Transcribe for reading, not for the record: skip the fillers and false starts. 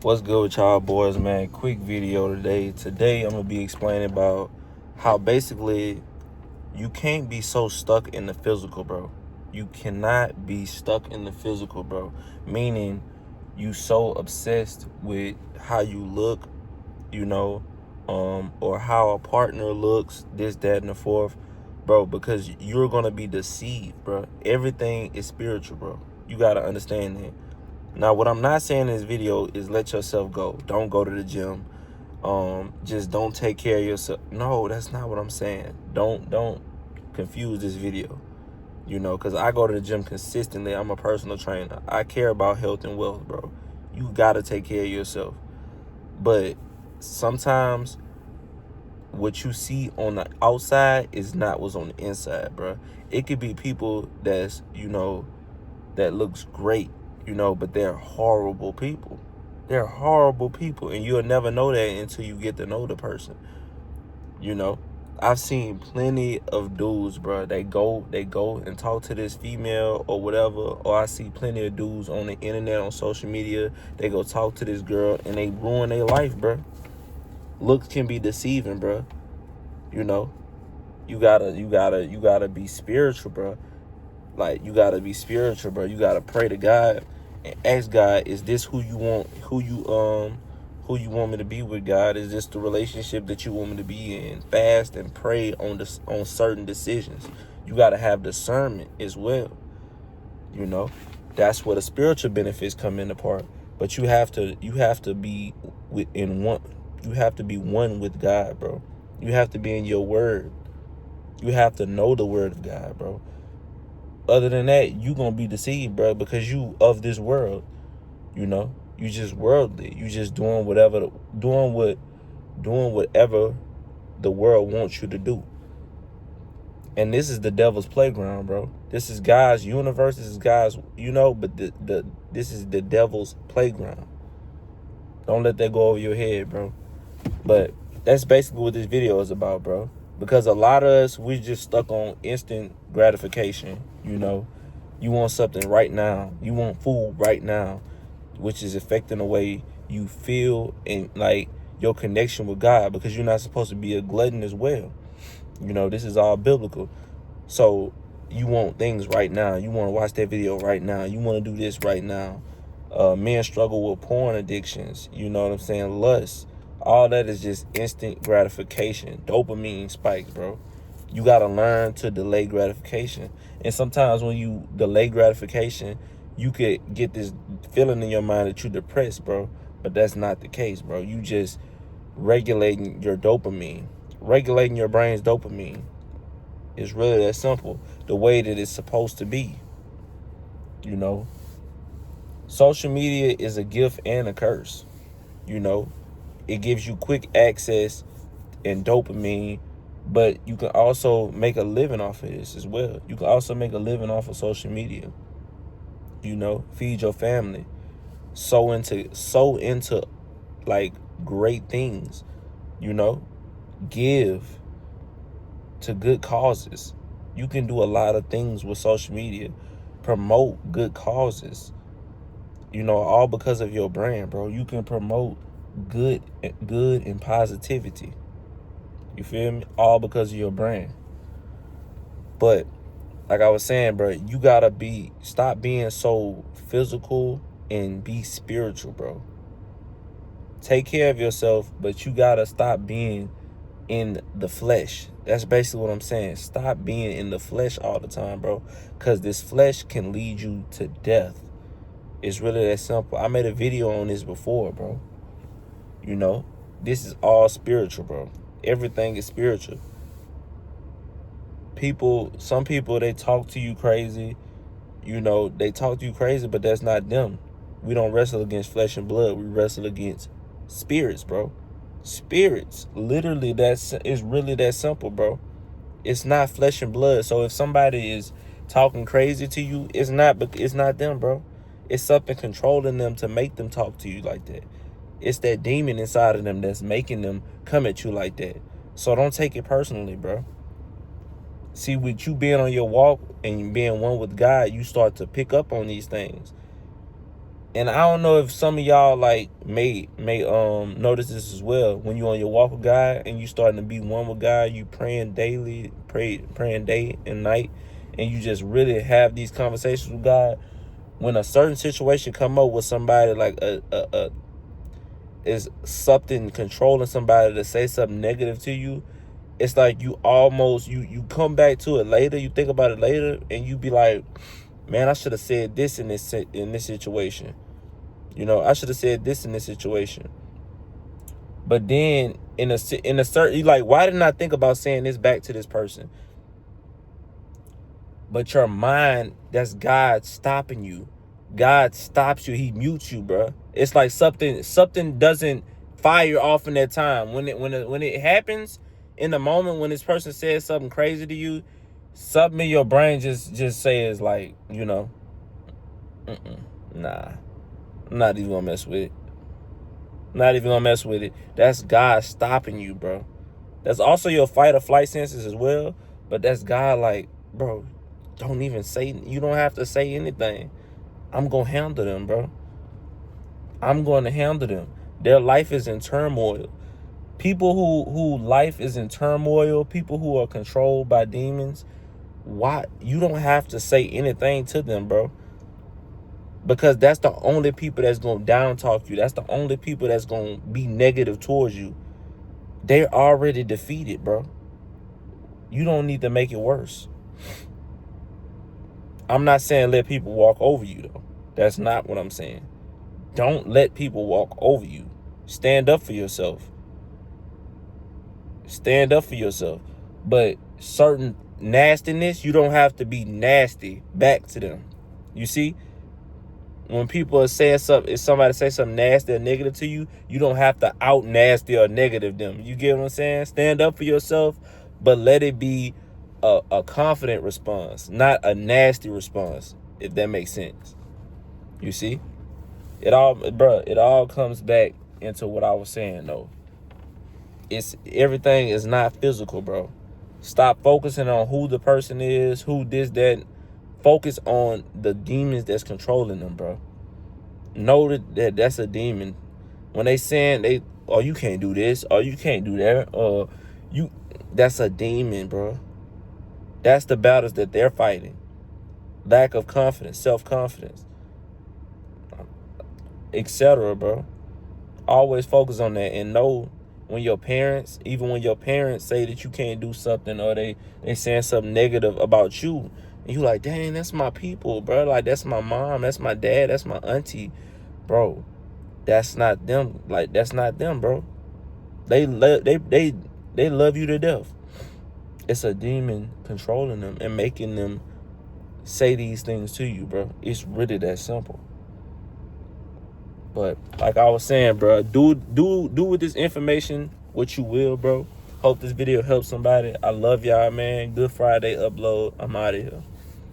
What's good with y'all boys, man? Quick video today. Today I'm gonna be explaining about how basically you can't be so stuck in the physical, bro. You cannot be stuck in the physical, bro. Meaning you so obsessed with how you look, or how a partner looks, this, that, and the fourth, bro, because you're gonna be deceived, bro. Everything is spiritual, bro. You gotta understand that. Now, what I'm not saying in this video is let yourself go. Don't go to the gym. Just don't take care of yourself. No, that's not what I'm saying. Don't confuse this video. Because I go to the gym consistently. I'm a personal trainer. I care about health and wealth, bro. You gotta take care of yourself. But sometimes what you see on the outside is not what's on the inside, bro. It could be people that looks great, but they're horrible people. They're horrible people, and you'll never know that until you get to know the person. I've seen plenty of dudes, bro. They go and talk to this female or whatever, or I see plenty of dudes on the internet, on social media. They go talk to this girl and they ruin their life, bro. Looks can be deceiving, bro. You gotta be spiritual, bro. Like, you gotta be spiritual, bro. You gotta pray to God and ask God, is this who you want? Who you want me to be with, God? Is this the relationship that you want me to be in? Fast and pray on certain decisions. You gotta have discernment as well. That's where the spiritual benefits come into part. But you have to be in one. You have to be one with God, bro. You have to be in your word. You have to know the word of God, bro. Other than that, you gonna be deceived, bro, because you of this world. You just worldly. You just doing whatever the world wants you to do. And this is the devil's playground, bro. This is God's universe. This is God's, but this is the devil's playground. Don't let that go over your head, bro. But that's basically what this video is about, bro. Because a lot of us, we just stuck on instant gratification. You want something right now. You want food right now, which is affecting the way you feel and like your connection with God, because you're not supposed to be a glutton as well. This is all biblical. So you want things right now. You want to watch that video right now. You want to do this right now. Men struggle with porn addictions. You know what I'm saying? Lust. All that is just instant gratification. Dopamine spikes, bro. You got to learn to delay gratification. And sometimes when you delay gratification, you could get this feeling in your mind that you're depressed, bro. But that's not the case, bro. You just regulating your dopamine. Regulating your brain's dopamine. It's really that simple. The way that it's supposed to be. Social media is a gift and a curse. It gives you quick access and dopamine, but you can also make a living off of this as well. You can also make a living off of social media. Feed your family, sow into like great things. Give to good causes. You can do a lot of things with social media. Promote good causes. All because of your brand, bro. You can promote good and positivity. You feel me? All because of your brand. But like I was saying, bro, you gotta stop being so physical and be spiritual, bro. Take care of yourself, but you gotta stop being in the flesh. That's basically what I'm saying. Stop being in the flesh all the time, bro. Because this flesh can lead you to death. It's really that simple. I made a video on this before, bro. This is all spiritual, bro. Everything is spiritual. Some people, they talk to you crazy. They talk to you crazy, but that's not them. We don't wrestle against flesh and blood. We wrestle against spirits, bro. Spirits. Literally, it's really that simple, bro. It's not flesh and blood. So if somebody is talking crazy to you, it's not them, bro. It's something controlling them to make them talk to you like that. It's that demon inside of them that's making them come at you like that. So don't take it personally, bro. See, with you being on your walk and being one with God, you start to pick up on these things. And I don't know if some of y'all like may notice this as well. When you on your walk with God and you starting to be one with God, you praying daily, praying day and night, and you just really have these conversations with God. When a certain situation come up with somebody, like is something controlling somebody to say something negative to you, it's like you almost you come back to it later, you think about it later, and you be like, man, I should have said this in this situation. You know, I should have said this in this situation. But then in a certain, you like, why didn't I think about saying this back to this person? But your mind, that's God stopping you. God stops you. He mutes you, bro. It's like something doesn't fire off in that time. When it happens in the moment when this person says something crazy to you, something in your brain just says like, you know, nah, I'm not even gonna mess with it. Not even gonna mess with it. That's God stopping you, bro. That's also your fight or flight senses as well. But that's God like, bro, don't even say, you don't have to say anything. I'm gonna handle them, bro. I'm going to handle them. Their life is in turmoil. People who life is in turmoil, people who are controlled by demons, why you don't have to say anything to them, bro. Because that's the only people that's gonna down talk you. That's the only people that's gonna be negative towards you. They're already defeated, bro. You don't need to make it worse. I'm not saying let people walk over you, though. That's not what I'm saying. Don't let people walk over you. Stand up for yourself. Stand up for yourself. But certain nastiness, you don't have to be nasty back to them. You see? When people are saying something, if somebody say something nasty or negative to you, you don't have to out nasty or negative them. You get what I'm saying? Stand up for yourself, but let it be a confident response, not a nasty response, if that makes sense. You see? It all comes back into what I was saying though. It's everything is not physical, bro. Stop focusing on who the person is, who this, that. Focus on the demons that's controlling them, bro. Know that that's a demon. When they saying oh, you can't do this, or you can't do that, or that's a demon, bro. That's the battles that they're fighting. Lack of confidence, self-confidence, etc., bro. Always focus on that and know when your parents, even when your parents say that you can't do something, or they saying something negative about you, and you like, dang, that's my people, bro. Like, that's my mom, that's my dad, that's my auntie, bro. That's not them. Like, that's not them, bro. They love you to death. It's a demon controlling them and making them say these things to you, bro. It's really that simple. But like I was saying, bro, do with this information what you will, bro. Hope this video helps somebody. I love y'all, man. Good Friday upload. I'm out of here.